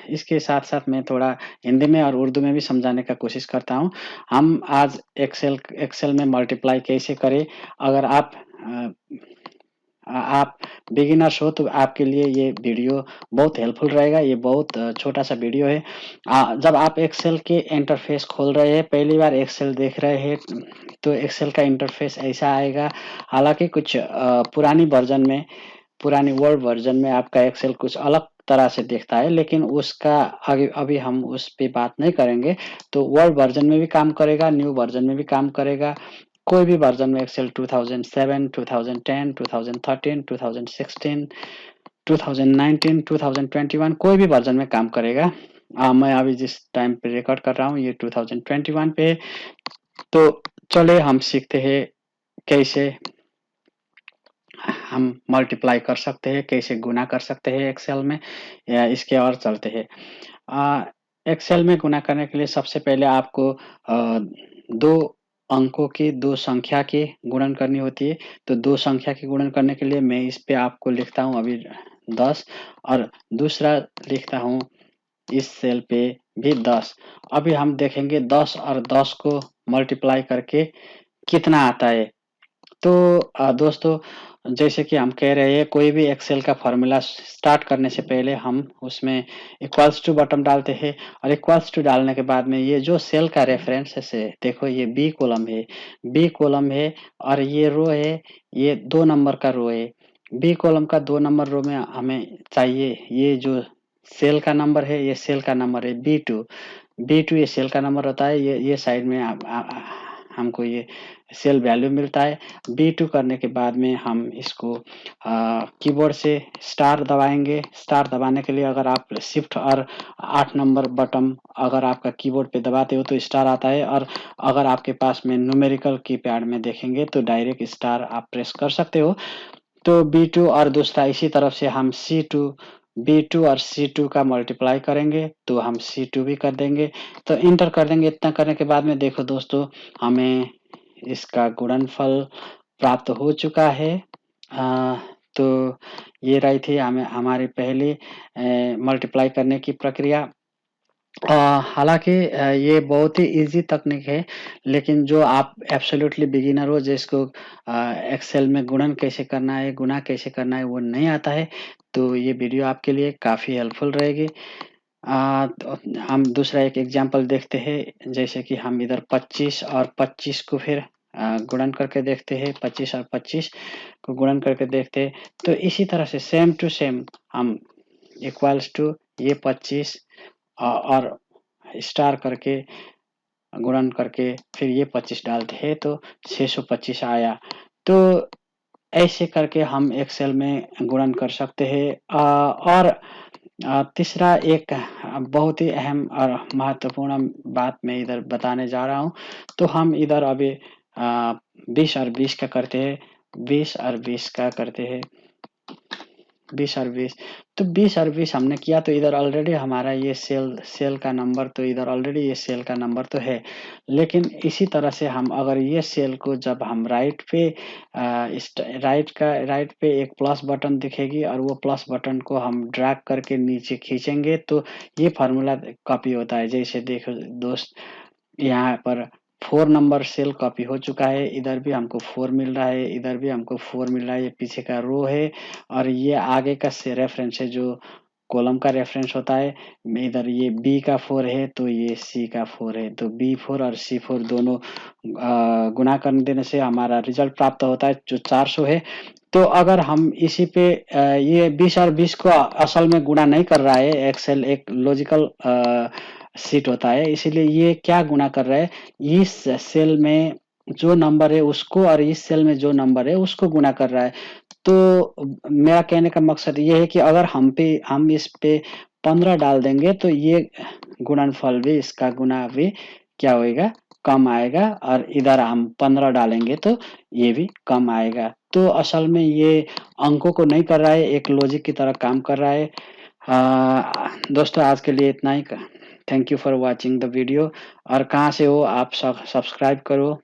इसके साथ-साथ मैं थोड़ा हिंदी में और उर्दू में भी समझाने का कोशिश करता हूँ। हम आज एक्सेल में मल्टीप्लाई कैसे करें? अगर आप बिगिनर्स हो तो आपके लिए ये वीडियो बहुत हेल्पफुल रहेगा। ये बहुत छोटा-सा वीडियो है। जब आप एक्सेल के इंटरफ़ेस खोल रहे हैं, पहली बार एक्सेल देख रहे हैं, तो एक्सेल का इंटरफ़ेस ऐसा आएगा। हालाँकि कुछ पुरानी वर्ड वर्ज़न में आपका एक्सेल कुछ अलग तरह से दिखता है, लेकिन उसका आगे अभी हम उस पे बात नहीं करेंगे। तो वर्ड वर्ज़न में भी काम करेगा, न्यू वर्ज़न में भी काम करेगा। कोई भी वर्ज़न में एक्सेल 2007, 2010, 2013, 2016, 2019, 2021 कोई भी वर्ज़न में काम करेगा। मैं अभी जिस टाइम पे रिकॉर्ड कर रहा हूँ ये 2021 पे है। तो चलिए हम सीखते हैं कैसे हम मल्टीप्लाई कर सकते हैं, कैसे गुणा कर सकते हैं एक्सेल में, या इसके और चलते हैं। एक्सेल में गुणा करने के लिए सबसे पहले आपको 2 अंकों की 2 संख्या की गुणन करनी होती है। तो 2 संख्या की गुणन करने के लिए मैं इस पे आपको लिखता हूँ अभी 10 और दूसरा लिखता हूँ इस सेल पे भी 10। अभी हम देखेंगे 10 और 10 को मल्टीप्लाई करके कितना आता है। तो दोस्तों, जैसे कि हम कह रहे हैं कोई भी एक्सेल का फॉर्मूला स्टार्ट करने से पहले हम उसमें इक्वल्स टू बटन डालते हैं, और इक्वल्स टू डालने के बाद में ये जो सेल का रेफरेंस है से देखो, ये बी कॉलम है और ये रो है, ये 2 नंबर का रो है। बी कॉलम का 2 नंबर रो में हमें चाहिए ये जो सेल का नंबर है, ये सेल का नंबर है बी टू ये सेल का नंबर होता है। ये साइड में हमको ये सेल वैल्यू मिलता है। बी2 करने के बाद में हम इसको कीबोर्ड से स्टार दबाएंगे। स्टार दबाने के लिए अगर आप शिफ्ट और 8 नंबर बटन अगर आपका कीबोर्ड पे दबाते हो तो स्टार आता है, और अगर आपके पास में न्यूमेरिकल कीपैड में देखेंगे तो डायरेक्ट स्टार आप प्रेस कर सकते हो। तो बी2 और दूसरा इसी तरफ से हम बी2 और सी2 का मल्टीप्लाई करेंगे तो हम सी2 भी कर देंगे। तो इंटर कर देंगे। इतना करने के बाद में देखो दोस्तों, हमें इसका गुणनफल प्राप्त हो चुका है। तो ये रही थी हमें हमारी पहली मल्टीप्लाई करने की प्रक्रिया। हालाँकि ये बहुत ही ईज़ी तकनीक है, लेकिन जो आप एब्सोल्यूटली बिगिनर हो जिसको एक्सेल में गुणन कैसे करना है, गुणा कैसे करना है वो नहीं आता है, तो ये वीडियो आपके लिए काफ़ी हेल्पफुल रहेगी। तो हम दूसरा एक एग्ज़ाम्पल देखते हैं, जैसे कि हम इधर 25 और 25 को फिर गुणन करके देखते हैं, 25 और 25 को गुणन करके देखते हैं। तो इसी तरह से सेम टू सेम हम इक्वल्स टू ये 25 और स्टार करके गुणन करके फिर ये 25 डालते हैं तो 625 आया। तो ऐसे करके हम एक्सेल में गुणन कर सकते हैं। और तीसरा एक बहुत ही अहम और महत्वपूर्ण बात मैं इधर बताने जा रहा हूँ। तो हम इधर अभी 20 और 20 का करते हैं। 20 और 20 का करते हैं। 20 और 20 तो 20 और 20 हमने किया तो इधर ऑलरेडी हमारा ये सेल का नंबर, तो इधर ऑलरेडी ये सेल का नंबर तो है। लेकिन इसी तरह से हम अगर ये सेल को जब हम राइट पे एक प्लस बटन दिखेगी और वो प्लस बटन को हम ड्रैग करके नीचे खींचेंगे तो ये फार्मूला कॉपी होता है। जैसे देखो दोस्त, यहाँ पर 4 नंबर सेल कॉपी हो चुका है। इधर भी हमको 4 मिल रहा है, इधर भी हमको 4 मिल रहा है। ये पीछे का रो है और ये आगे का से रेफरेंस है जो कॉलम का रेफरेंस होता है। इधर ये बी का 4 है तो ये सी का 4 है। तो बी4 और सी4 दोनों गुणा कर देने से हमारा रिजल्ट प्राप्त होता है जो 400 है। तो अगर हम इसी पे ये 20 और 20 को असल में गुणा नहीं कर रहा है, एक्सेल एक लॉजिकल शीट होता है, इसीलिए ये क्या गुणा कर रहा है, इस सेल में जो नंबर है उसको और इस सेल में जो नंबर है उसको गुणा कर रहा है। तो मेरा कहने का मकसद ये है कि अगर हम इस पे 15 डाल देंगे तो ये गुणनफल भी, इसका गुणा भी क्या होएगा, कम आएगा, और इधर हम 15 डालेंगे तो ये भी कम आएगा। तो असल में ये अंकों को नहीं कर रहा है, एक लॉजिक की तरह काम कर रहा है। दोस्तों आज के लिए इतना ही। Thank you for watching the video. और कहाँ से हो आप, सब्सक्राइब करो।